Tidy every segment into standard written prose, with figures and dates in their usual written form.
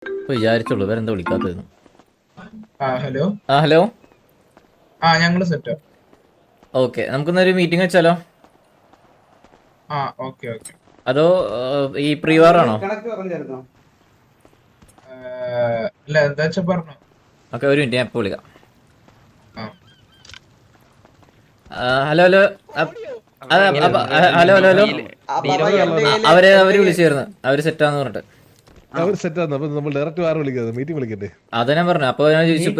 വിചാരിച്ചുള്ളൂ വേറെന്താ വിളിക്കാത്തത്. Hello hello. ഞങ്ങള് സെറ്റ്. ഓക്കെ, നമുക്കൊന്നൊരു മീറ്റിംഗ് വെച്ചാലോ? Okay okay. അതോ ഈ പ്രീവാറാണോ? ഇല്ല, എന്താ വെച്ചാ പറഞ്ഞു. ഓക്കെ, ഒരു മിനിറ്റ്, ഞാൻ ഇപ്പോൾ വിളിക്കാം. ആ hello hello. Hello hello hello. അവര് വിളിച്ചായിരുന്നു, അവര് സെറ്റാന്ന് പറഞ്ഞിട്ട്. നമ്മൾ ഡയറക്റ്റ് വാർ വിളിക്കാതെ മീറ്റിംഗ് വിളിക്കട്ടെ. അതാ ഞാൻ പറഞ്ഞു. അപ്പൊ ഞാൻ ചോദിച്ചു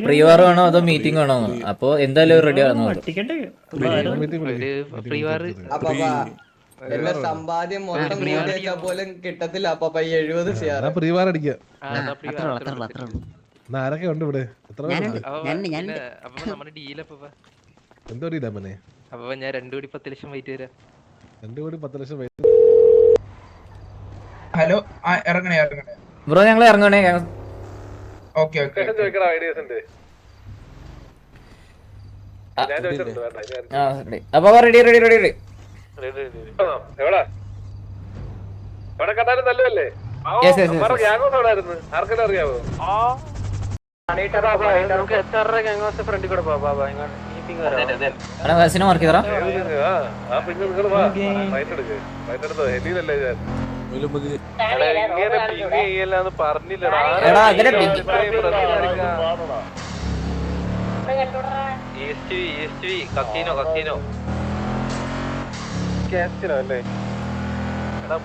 പ്രീവാർ വേണോ അതോ മീറ്റിംഗ് വേണോ? അപ്പൊ എന്തായാലും റെഡി ആണെന്ന് പറഞ്ഞു. എന്റെ സമ്പാദ്യം മൊത്തം കൂട്ടിവെച്ചാ പോലും കിട്ടത്തില്ല. അപ്പൊ 70 CR പ്രീവാർ അടിക്കാം. ആരൊക്കെ ഉണ്ട് ഇവിടെ? എന്തോ ഡീലാ മനെ? അപ്പൊ ഞാൻ 2 കോടി 10 ലക്ഷം വെയിറ്റ് തരാം. 2 കോടി 10 ലക്ഷം. ഹലോ, ഇറങ്ങണേ ഇറങ്ങണേ. ബ്രോ ഞങ്ങൾ ഇറങ്ങണേ. Okay okay. അപ്പൊ ready ready ready ready. Cinema mark ചെയ്തോ?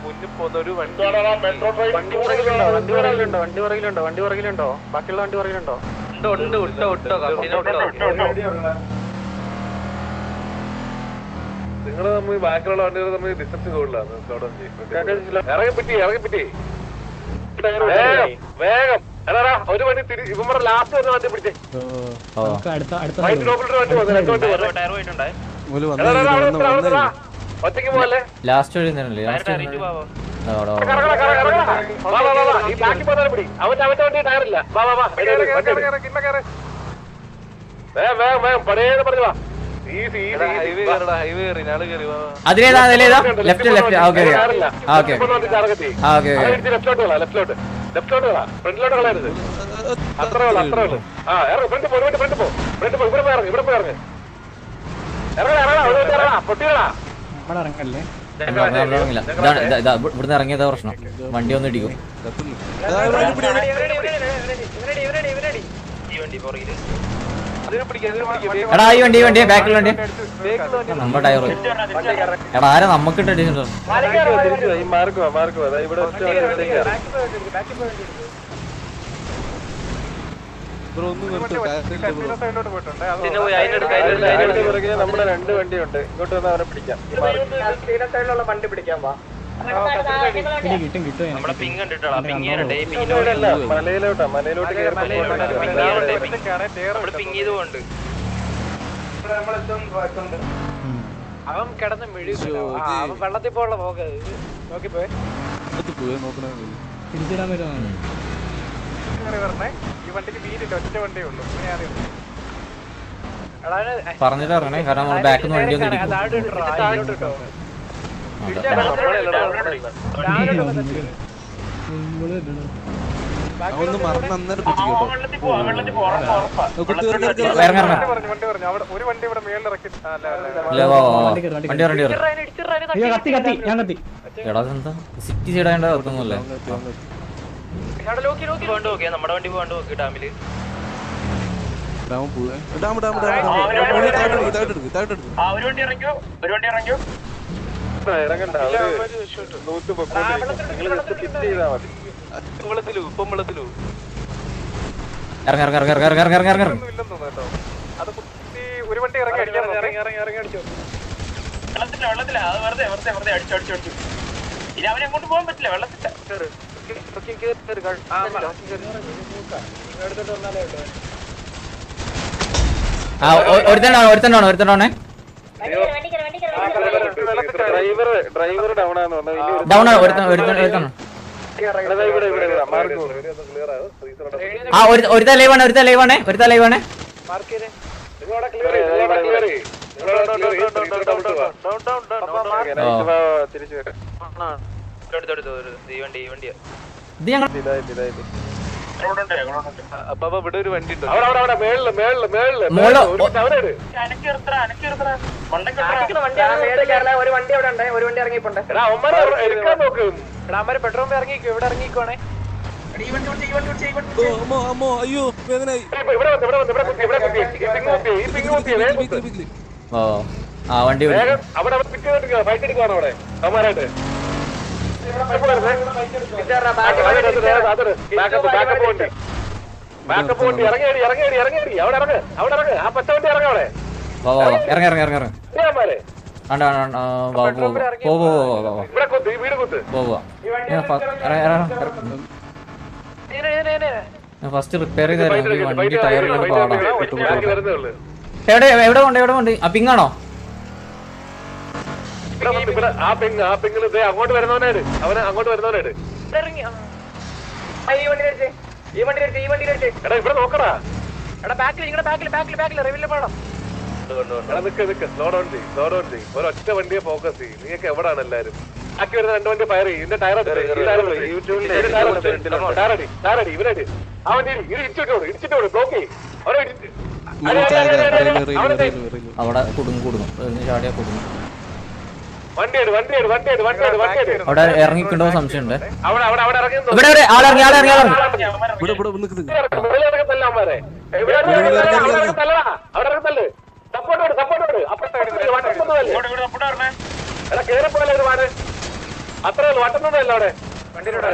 മുന്നിൽ പോകുന്ന ഒരു വണ്ടി പുറകിലുണ്ടോ? ബാക്കിയുള്ള വണ്ടി പുറകിലുണ്ടോ? നിങ്ങള് നമ്മൾ ബാക്കിയുള്ള വണ്ടികൾ തമ്മിൽ ഡിസ്റ്റൻസ് കൂടുതലാണ്. ഇറങ്ങിപ്പിറ്റി വേഗം ഒരു വണ്ടി ഇവന്മാരുടെ ലാസ്റ്റ് വരുന്ന വണ്ടി പിടിച്ചേ. ഒറ്റയ്ക്ക് പോകല്ലേ? ലാസ്റ്റ് വഴി തന്നെയല്ലേ? ഈ ബാക്കി പോകാൻ പിടി. അവന്റെ വണ്ടി ടയറില്ല. വേഗം പടയേന്ന് പറഞ്ഞു വാ. അതിലേതാ അതിലേതാ? Left left. Okay okay okay. ലെഫ്റ്റിലോട്ട് ഫ്രണ്ടിലോട്ട് കളയരുത്. അത്രേ ഉള്ളു. ഫ്രണ്ട് പോ. ഇവിടെ പോയി ഇറങ്ങി. പൊട്ടികളാ. ഇവിടുന്ന് ഇറങ്ങിയതാ പ്രശ്നം. വണ്ടി ഒന്ന് ഇടിക്കും. എടാ ഈ വണ്ടി ബാക്കിൽ വണ്ടി നമ്മുടെ ടയർ. എടാ ആരാ നമുക്ക് ഇട്ടിട്ടുണ്ടോ? നമ്മുടെ 2 വണ്ടിയുണ്ട്. ഇങ്ങോട്ട് വന്നാൽ അവരെ പിടിക്കാം. വണ്ടി പിടിക്കാൻ വാ. മലയിലോട്ട് അവൻ കിടന്ന് മെഴുകുന്നു. അവൻ വെള്ളത്തിൽ പോയുള്ള പോക്ക് നോക്കിപ്പോയി. ഈ വണ്ടിക്ക് വീടില്ല, ഒറ്റ വണ്ടിയേ ഉള്ളൂ. പറഞ്ഞിട്ട് ഇറങ്ങണേ, കാരണം നമ്മൾ ബാക്കിൽ നിന്ന് വണ്ടി ഒന്ന് ഇടിക്കും. City side ഒന്നുമല്ലേ? നമ്മുടെ വണ്ടി പോകാണ്ട് നോക്കി ഡാമില്. ഇറങ്ങണ്ട. ഒരു വണ്ടി ഇറങ്ങി അടിച്ചു. വെള്ളത്തില അത് വെറുതെ അടിച്ചു. ഇനി അവനെ അങ്ങോട്ട് പോകാൻ പറ്റില്ല. വെള്ളത്തില്ല. ഒരുത്തണ്ടാണേ. ഡ്രൈവർ ഡൗൺ ആണെന്ന് പറഞ്ഞു. ഡൗൺ ആണ്. ഒരുത്ത ലൈവാണേ. ഈ വണ്ടിയാ ഇത് ഞങ്ങൾ ഇവിടെ ഒരു വണ്ടി അവിടെ മേളില് മേളില് മേളില് മോളോ ഒരു വണ്ടി അവിടെ ഉണ്ട്, ഒരു വണ്ടി ഇറങ്ങിപ്പോണ്ട്. എടുക്കാൻ നോക്കും. അവന്മാര് പെട്രോൾ ഇറങ്ങിക്കോ, ഇവിടെ ഇറങ്ങിക്കോണേ. ഈ വണ്ടി ഓടിച്ച്, ഈ വണ്ടി ഓടിച്ച്, ഈ വണ്ടി ഓടിച്ച്. അയ്യോ വേദനായി. ഇവിടെ വന്ന് ഇവിടെ കുത്തി ഈ പിങ് കുത്തി വേഗം കുത്ത്. ഓ ആ വണ്ടി വിളി. വേഗം അവിടെ പിക്ക് എടുക്കുക, ഫൈറ്റ് എടുക്കുവാണ് അവിടെ അവന്മാരായിട്ട്. ബാക്കപ്പ് വണ്ടി ഇറങ്ങിയടി അവിടെ ഇറങ്ങ് ആ പച്ച വണ്ടി ഇറങ്ങ അവിടെ വാ വാ ഇറങ്ങി ഇറങ്ങി ഇറങ്ങി ഇറങ്ങി അവന്മാരെ ഇവിടെ കുത്ത്, ഈ വീട് കുത്ത്. ഫസ്റ്റ് റിപ്പയർ ചെയ്ത് തരാം. ഈ വണ്ടി ടയറിൽ പാടാം. ബാക്കി വരുന്നേ ഉള്ളു. എവിടെ കൊണ്ട് ആ പിങ്ങാണോ? ഇവിടെ ആ പിങ്ങിൽ അങ്ങോട്ട് വരുന്നവനായിട്ട് അവന് അങ്ങോട്ട് വരുന്നവനായിട്ട്. ഈ വണ്ടി എടാ ഇവിടെ നോക്കടാ. ബാക്കിൽ റിവില് പോണം. എടാ നിക്ക് സ്ലോ ഡൗൺ ചെയ്യ്. ഒരൊറ്റ വണ്ടിയെ ഫോക്കസ് ചെയ്യും. നീയൊക്കെ എവിടാണ് എല്ലാരും? ബാക്കി വരുന്ന 2 വണ്ടി ഫയർ ചെയ്യും. ഇതിന്റെ ടയർ ടയറടി ഇവരടി ആ വണ്ടി ഇടിച്ചിട്ടോട് ബ്ലോക്ക് ചെയ്യും. അവിടെ കുടുങ്ങും ചാടിയാ കുടുങ്ങും. വണ്ടി അവിടെ ഇറങ്ങിക്കൊണ്ടോ സംശയമുണ്ട്. അവിടെ ഇറങ്ങി ഇവിടെ ആളിറങ്ങി അത്രേ വട്ടുന്നതല്ല അവിടെ വണ്ടിയിലൂടെ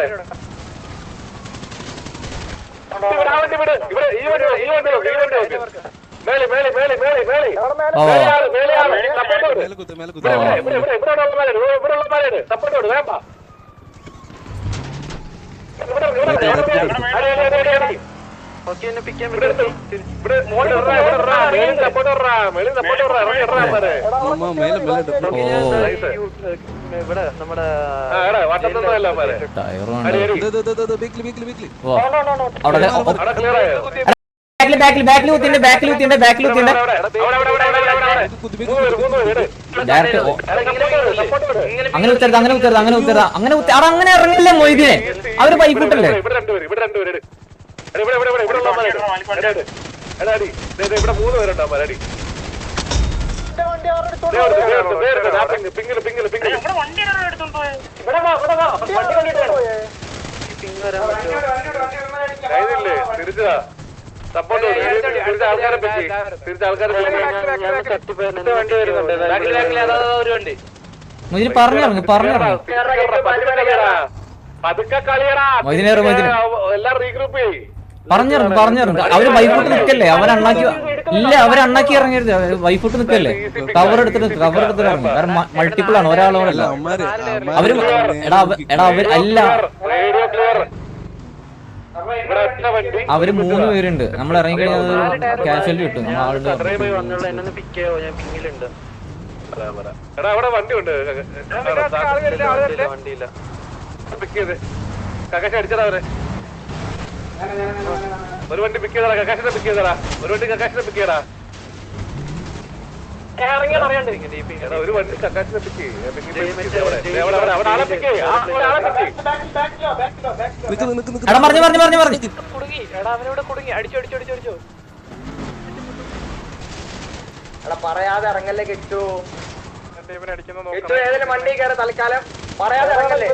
ബാക്കിൽ കുത്തിണ്ട് അങ്ങനെ ഇറങ്ങില്ല മൊയ്തീനെ. അവര് പൈക്കൂട്ടല്ലേ? ഇവിടെ 2 പേര് ഇവിടെ 3 പേരുണ്ടോ മരടി? കഴിഞ്ഞില്ലേ? തിരിച്ചതാ സപ്പോർട്ട് ആൾക്കാരെ പറ്റി മൊയ്തീന് പറഞ്ഞിറങ്ങും പതുക്കെ കളിയടാ. എല്ലാം റീഗ്രൂപ്പ് ചെയ്യും. പറഞ്ഞിറങ്ങും. അവര് വൈഫൂട്ട് നിക്കല്ലേ? അവരണ്ണാക്കി ഇറങ്ങരുത്. വൈഫൂട്ട് നിക്കല്ലേ? കവർ എടുത്തിട്ട് ഇറങ്ങി. കാരണം മൾട്ടിപ്പിൾ ആണ്, ഒരാളോടല്ല. അവര് അല്ല, അവര് 3 പേരുണ്ട്. നമ്മൾ ഇറങ്ങി കഴിഞ്ഞാൽ കാഷ്വാലിറ്റി കിട്ടും. ആളുടെ എടാ അവിടെ വണ്ടി ഉണ്ട്. പിക്ക് ചെയ്ത് കക്കാശ അടിച്ചടാ അവരെ. ഒരു വണ്ടി പിക്ക് ചെയ്തടാ, കക്കാശിനെ പിക്ക് ചെയ്തടാ. ഒരു വണ്ടി കക്കാശിനെ പിക്ക് ചെയ്യടാ. ഒരു വണ്ടി കക്കാശിനെ പിക്ക് ചെയ്യും. ആളെ പിക്ക് ചെയ്യും. പറയാതെ ഇറങ്ങല്ലേ കിട്ടു. ഏതെങ്കിലും വണ്ടി കയറി തൽക്കാലം പറയാതെ ഇറങ്ങല്ലേ.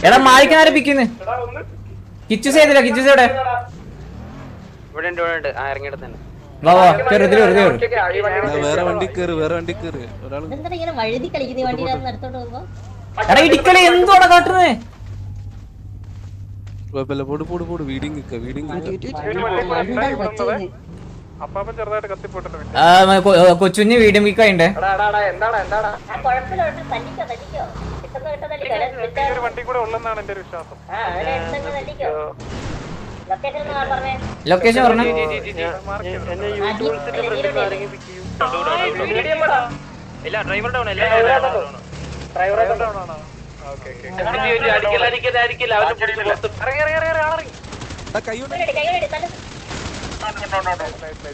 എടാ മായിക്കാരെ പിക്കുന്നേ. കിച്ചൂസ് ചെയ്തില്ല. കിച്ചൂസ് എവിടെ? ഇവിടെ ഉണ്ട്. ആ ഇറങ്ങിയിട്ട് തന്നെ വേറെ വണ്ടി കേറ് ഒരാൾ എടാ ഇടിക്കല് എന്തോടാ കാട്ടുന്നേ? കുഴപ്പമില്ല, പോട് വീഡിങ് കൊച്ചുഞ്ഞ് വീഡിയോ വീക്കായിണ്ടേ. വണ്ടി കൂടെ ഉള്ളെന്നാണ് എന്റെ ഒരു വിശ്വാസം. ലൊക്കേഷൻ പറഞ്ഞു.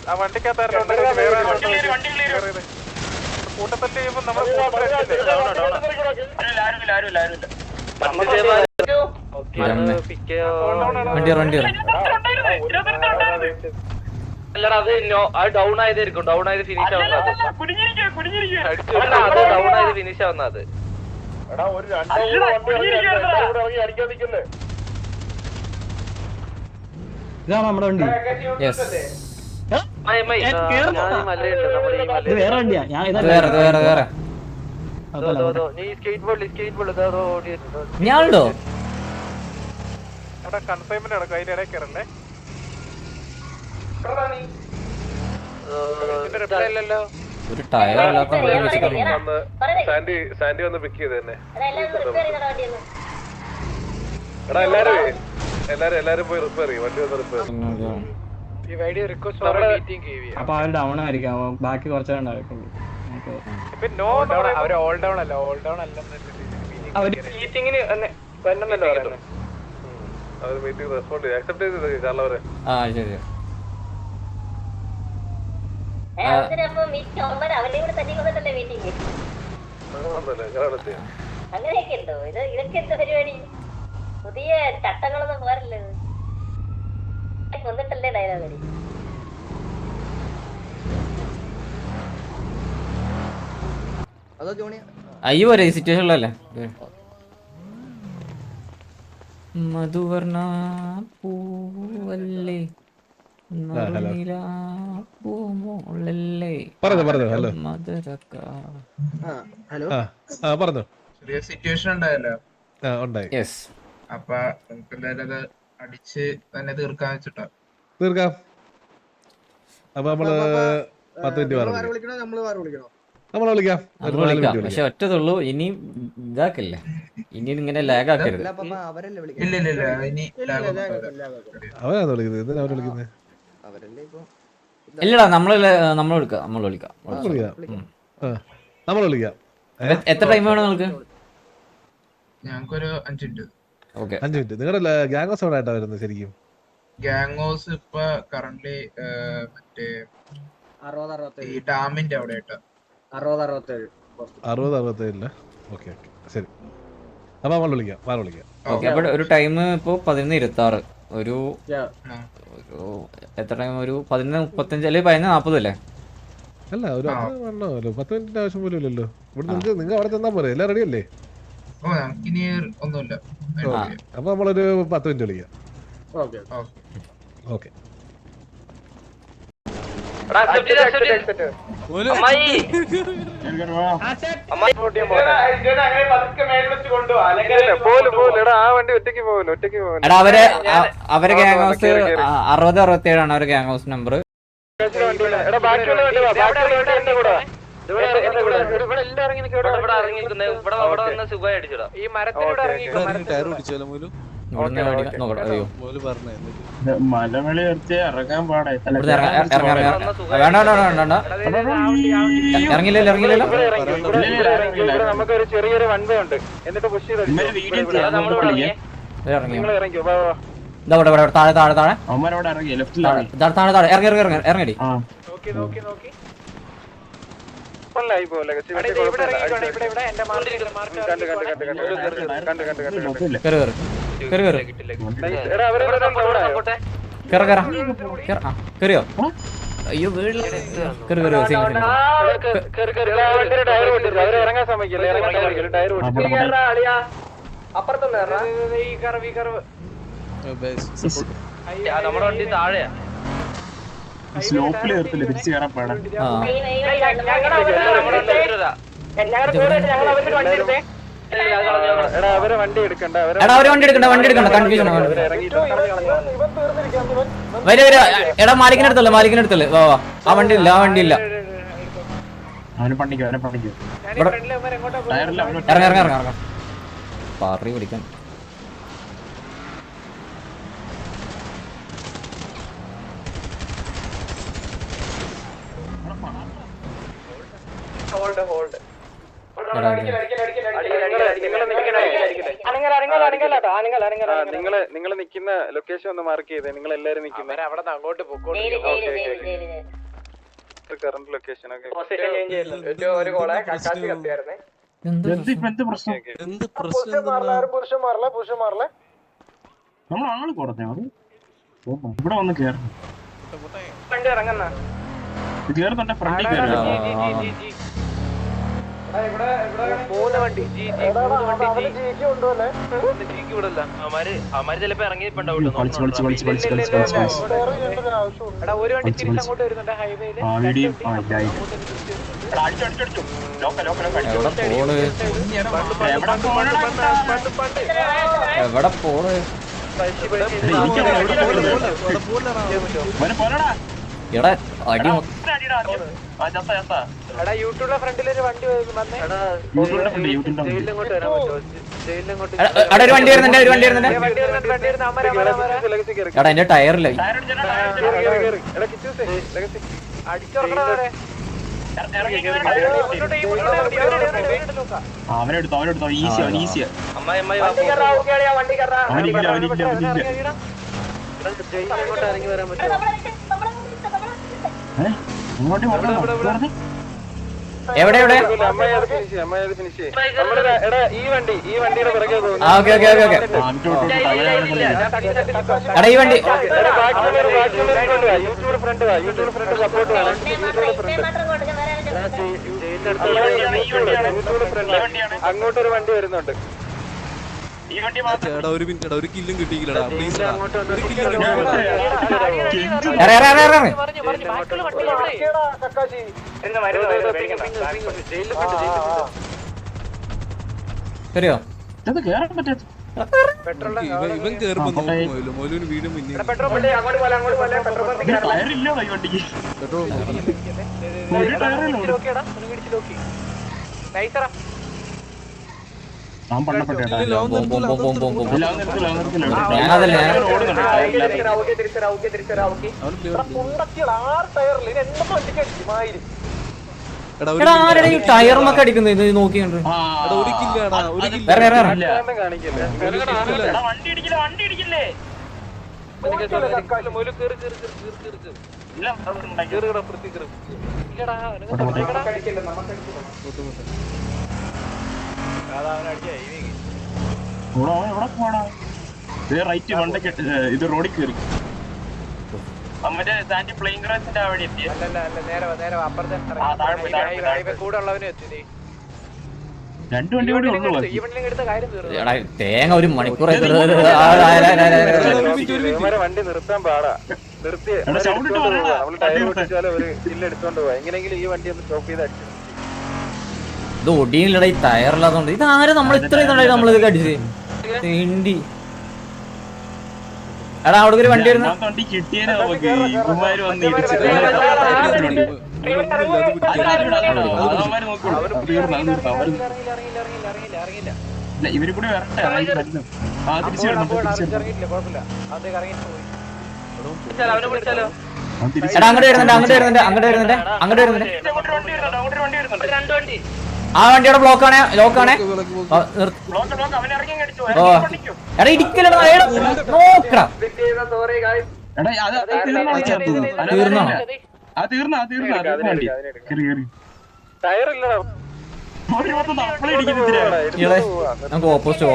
ആ വണ്ടിക്കകത്ത് കൂട്ടത്തല് ചെയ്യുമ്പോ നമ്മൾ വണ്ടി അല്ലടാ അത് ഡൗൺ ആയതായിരിക്കും. ഡൗൺ ആയത് ഫിനിഷ് ആവുന്നത്. അത് ഡൗൺ ആയത് ഫിനിഷ് ആവുന്നത്. ഇതാണ് നമ്മുടെ വണ്ടി. യെസ് വേറെ വണ്ടിയാ. ഞാൻ വേറെ ഞാനുണ്ടോ കൺഫൈൻമെന്റ് ആണ് അതിന്റെ ഇടയിൽ കയറല്ലേ. ഒരു ടയർ ഇല്ലാത്ത വണ്ടി വെച്ചിട്ടാണ് സാൻഡി വന്ന് പിക്ക് ചെയ്ത് തന്നെ. എടാ എല്ലാരും പോയി റിപ്പയർ ചെയ്യും. വണ്ടി വന്ന് റിപ്പയർ. അപ്പൊ അവര് ഡൗൺ ആയിരിക്കും. ബാക്കി കുറച്ചുണ്ടായിരിക്കും. അവര് മീറ്റിംഗ് റെസ്പോണ്ട് ചെയ്യും. അക്സെപ്റ്റ് ചെയ്ത് കാരണം ആ ശരി അങ്ങനെയൊക്കെ ഉണ്ടോ? ഇതൊക്കെ എന്താ പരിപാടി? പുതിയ ചട്ടങ്ങളൊന്നും പോരല്ലോ. കൊന്നിട്ടല്ലേ ഡയലോഗ് അടി. അതോ ജോണി അയ്യോ ഒരേ സിറ്റുവേഷനിലല്ലേ. മധുവർണ പൂവല്ലേ ചെറിയ സിറ്റുവേഷൻ ഉണ്ടായല്ലോ. യെസ് അപ്പൊ നമുക്ക് എന്തായാലും അത് അടിച്ച് തന്നെ തീർക്കാൻ വെച്ചിട്ടാ. തീർക്കാം. അപ്പൊ നമ്മള് 10 മിനിറ്റ് നമ്മളെ വിളിക്കാം. പക്ഷെ ഒറ്റതുള്ളൂ. ഇനി ഇതാക്കല്ലേ, ഇനി ഇങ്ങനെ ലാഗ് ആക്കരുത്. ഇല്ല ഇനി അവരാണ് വിളിക്കുന്നത്. എന്തിനാ അവരെ വിളിക്കുന്നത്? ഇല്ലടാ നമ്മൾ വിളിക്കാം. നമ്മൾ വിളിക്കാം. എത്ര ടൈം വേണം നിങ്ങൾക്ക്? ഞങ്ങൾക്കൊരു 5 മിനിറ്റ്. Okay 5 minute. നിങ്ങളുടെ ഗ്യാങ് ഹൗസ് എവിടെ ആയിട്ടാ വരുന്നത് ശരിക്കും? ഗ്യാങ് ഹൗസ് ഇപ്പൊ കറന്റ് മറ്റേ ഈ ഡാമിന്റെ അവിടെ ആയിട്ടാ. 60-67. ഓക്കെ ശരി. അപ്പൊ നമ്മൾ വിളിക്കാം. ഓക്കെ അപ്പൊ ഒരു ടൈം ഇപ്പൊ 11:26. ഒരു എത്ര ടൈം? ഒരു 11:35 അല്ലെങ്കിൽ 11:40 അല്ലേ? അല്ല ഒരു 10 മിനിറ്റിന്റെ ആവശ്യം പോലും ഇല്ലല്ലോ. ഇവിടെ നിങ്ങൾ അവിടെ ചെന്നാ പോരെ? എല്ലാം റെഡി അല്ലേ? ഓ നമുക്കിനി ഒന്നുമില്ല. അപ്പൊ നമ്മളൊരു 10 മിനിറ്റ് വിളിക്കാം. ഓക്കെ എടാ അവരെ ഗ്യാങ് ഹൗസ് 60-67 ആണ് അവരെ ഗ്യാങ് ഹൗസ് നമ്പർ. മലമളി നിർത്തി ഇറങ്ങാൻ പാടാ. ഇറങ്ങില്ലല്ലോ. നമുക്കൊരു ചെറിയൊരു വൺ വേ ഉണ്ട്. എന്നിട്ട് പുഷ് ചെയ്ത് താഴെ അവന്മാരവിടെ ഇറങ്ങി ലെഫ്റ്റിൽ ഇറങ്ങി. കേറിയോ? അയ്യോ ഇറങ്ങാൻ സമ്മതിക്കില്ല. നമ്മുടെ വണ്ടി താഴെയാ. സ്ലോപ്പിൽ നിർത്തില്ല. തിരിച്ചു കയറാൻ പാടാ. അവരെ വണ്ടി എടുക്കണ്ട. കൺഫ്യൂഷൻ എടാ മാലിക്കിനടുത്തല്ലേ. വാ ആ വണ്ടി ഇല്ല. അവനെ പണിക്കും. ഇറങ്ങാം പാറി പിടിക്കാൻ. നിങ്ങൾ നിക്കുന്ന ലൊക്കേഷൻ ഒന്ന് മാർക്ക് ചെയ്തേ. നിങ്ങൾ എല്ലാരും നിൽക്കുന്നത് അവിടെ അങ്ങോട്ട് കറന്റ് ലൊക്കേഷൻ. എന്ത് പ്രശ്നം? എന്ത് പ്രശ്നം? പുരുഷന്മാരല്ലേ നമ്മളാള് കുറഞ്ഞ അത് ഇവിടെ വന്ന് കേറണം. വണ്ടി ഇറങ്ങുന്ന കേറുന്നുണ്ടെ ഫ്രണ്ടിൽ കയറി. വണ്ടി അവന്മാര് ചിലപ്പോ ഇറങ്ങിയിട്ടുണ്ടാവും. ഒരു വണ്ടി തിരിച്ചങ്ങോട്ട് വരുന്നുണ്ട് ഹൈവേയില്. എവിടെ പോണ് എടാ അടി യൂട്യൂബിലെ ഫ്രണ്ടിലൊരു വണ്ടി വന്നേ. അവിടെ ഒരു വണ്ടി വരുന്നുണ്ട് എടാ എന്റെ ടയറില്ല അവനെടുത്തോ ഈസിയാ എവിടെ ഈ വണ്ടിയുടെ പിറകെ ഓക്കെ എടാ ഈ വണ്ടി അങ്ങോട്ടൊരു വണ്ടി വരുന്നുണ്ട്. ചേട്ടാ ഒരു മിനിറ്റ് ഒരു കില്ലും കിട്ടിയില്ലടാ പ്ലീസ്. ശരിയോ ഇവൻ കേറുമ്പോ നോക്കുമല്ലോ മോലുവിന് വീടും പിന്നെ പെട്രോൾ ടയറുമൊക്കെ അടിക്കുന്നത് ഇത് നോക്കിയുണ്ട് ഒരു കില്ലാടാ ഒരു റൈറ്റ് വണ്ടൊക്കെ ഇത് റോഡിൽ കയറി രണ്ടു വണ്ടി കൂടി ഉള്ളു. തേങ്ങ ഒരു മണിക്കൂർ വണ്ടി നിർത്താൻ പാടാ. നിർത്തി എടുത്തോണ്ട് പോവാ. എങ്ങനെയെങ്കിലും ഈ വണ്ടി ഒന്ന് സ്റ്റോപ്പ് ചെയ്ത് അടിച്ചു. ഇത് ഒടിയില്ലട ഈ ടയറില്ലാത്തോണ്ട്. ഇത് ആരും നമ്മൾ ഇത്ര ഇതുണ്ടായി നമ്മളിത് അടിച്ച് തേണ്ടി. എടാ അവിടെ ഒരു വണ്ടി വരുന്ന വണ്ടി കിട്ടിയാലേ നമുക്ക് ഇവന്മാര് വന്ന് ഇടിച്ചിട്ട് ഇവര് കൂടി വരട്ടെ. ആ തിരിച്ചു എടാ അങ്ങോട്ട് വരുന്നുണ്ട് ആ വണ്ടിയുടെ ബ്ലോക്കാണ് ലോക്കാണ്. എടാ ഇടിക്കലടാ നോക്കടാ തീർന്നോ ടയറില്ലടാ. നമുക്ക് ഓപ്പോസിറ്റ്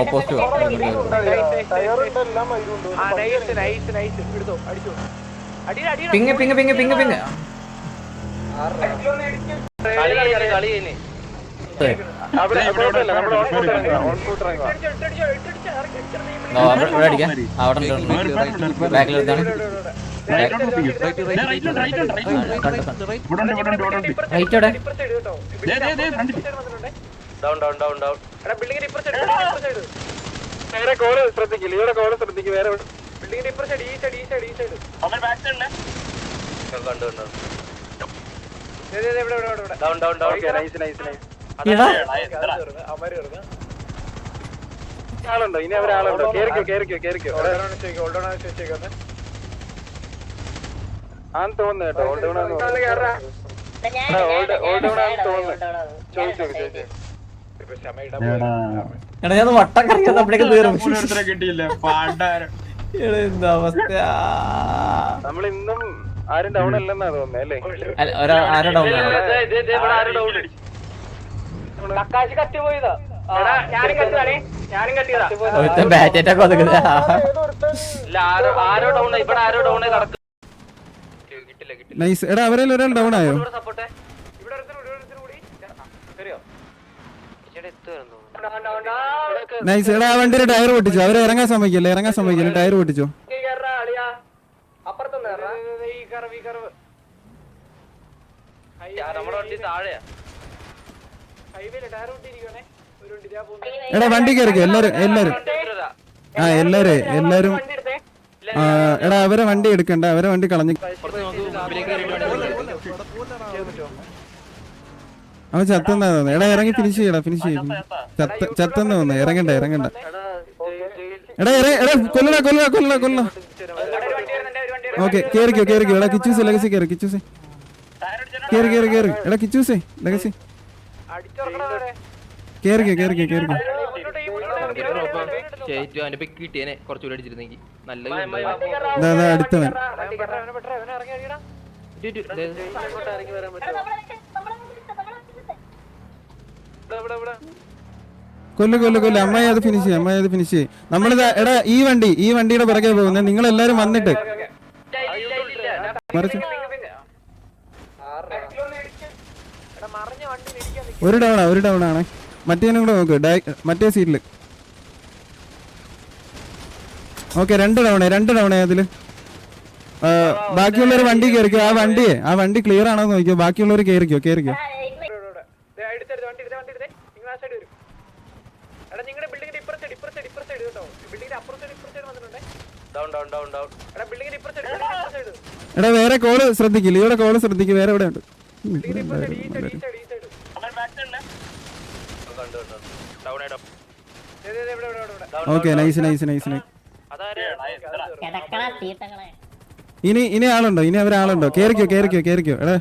പിങ്ങ് അടിക്കാം അവിടെ ബാക്കിലെടുത്താണ് ശ്രദ്ധിക്കില്ല ഇവിടെ കോള് ശ്രദ്ധിക്കും. വേറെ ആളുണ്ടോ? ഇനി അവരാളുണ്ടോ? കേറിക്കോ. ആന്ന് തോന്നുന്നു കേട്ടോ. എടാ ഞാൻ വട്ടം കറിയാത്ത അപ്പോഴേക്ക് തീർന്നു. കിട്ടിയില്ല പാണ്ടാരം. എന്താ അവസ്ഥ? നമ്മളിന്നും ആരും ഡൗൺ അല്ലെന്നാ തോന്നുന്നേ അല്ലേ? ആരോ ഡൗൺ കത്തി പോയതാ. ഞാനും കത്തിയതാണേ, ഞാനും കത്തിയതാ. ഒരുത്തൻ ബാറ്റേറ്റൊക്കെ ഒതുക്കുന്നത് ഇല്ല, ആരോ ഡൗൺ, ഇവിടെ ആരോ ഡൗൺ കിടക്കും. കിട്ടില്ല കിട്ടില്ല. നൈസ്. എടാ അവരിൽ ഒരാൾ ഡൗൺ ആയോ? സപ്പോർട്ട് ഇവിടെ കൂടി ശരിയോ? നൈസ്. എടാ ആ വണ്ടിയുടെ ടയർ പൊട്ടിച്ചോ. അവരെ ഇറങ്ങാൻ സമ്മതിക്കില്ല, ടയർ പൊട്ടിച്ചോ. അപ്പുറത്തൊന്ന് നമ്മുടെ വണ്ടി താഴെയാ. ഹൈവേയില് ടയർ പൊട്ടിയിരിക്കുവാണേ. ഒരു വണ്ടി ഇതാ പോകുന്നു. എടാ വണ്ടി കയറിക്കോ എല്ലാരും. ആ എല്ലാരും എടാ അവരെ വണ്ടി എടുക്കണ്ട, അവരെ വണ്ടി കളഞ്ഞു. അവൻ ചത്തെന്നാ തോന്നുന്നു. എടാ ഇറങ്ങി ഫിനിഷ് ചെയ്യടാ. ചത്തെന്ന് തോന്നുന്നു. ഇറങ്ങണ്ട. എടാ കൊല്ലണ. ഓക്കെ കേറിക്കോ. എടാ കിച്ചൂസ് ലെഗസി കേറി. കേറി. എടാ കിച്ചൂസേ ലെഗസി കേറിക്കോ. കുറച്ചുകൂടി അടിച്ചിരുന്നെങ്കിൽ നല്ല അടുത്തവൻ കൊല്ലു. അമ്മായി അത് ഫിനിഷ് ചെയ്യും. നമ്മളിതാ എടാ ഈ വണ്ടിയുടെ പിറകെ പോകുന്നത്. നിങ്ങൾ എല്ലാരും വന്നിട്ട് ഒരു ഡൗൺ ആണ്. മറ്റേനും കൂടെ നോക്ക്. മറ്റേ സീറ്റില് ഓക്കെ. രണ്ട് ഡൗണേ അതില്. ബാക്കിയുള്ളവർ വണ്ടി കയറിക്കോ. ആ വണ്ടി ക്ലിയർ ആണോ നോക്കിയോ. ബാക്കിയുള്ളവർ കേറിക്കോ. എടാ വേറെ കോള് ശ്രദ്ധിക്കില്ല. ഇവിടെ കോള് ശ്രദ്ധിക്കും. വേറെ എവിടെ ഉണ്ട്? Okay nice. ഇനി ആളുണ്ടോ? ഇനി അവരാളുണ്ടോ? കേറിക്കോ. എടാ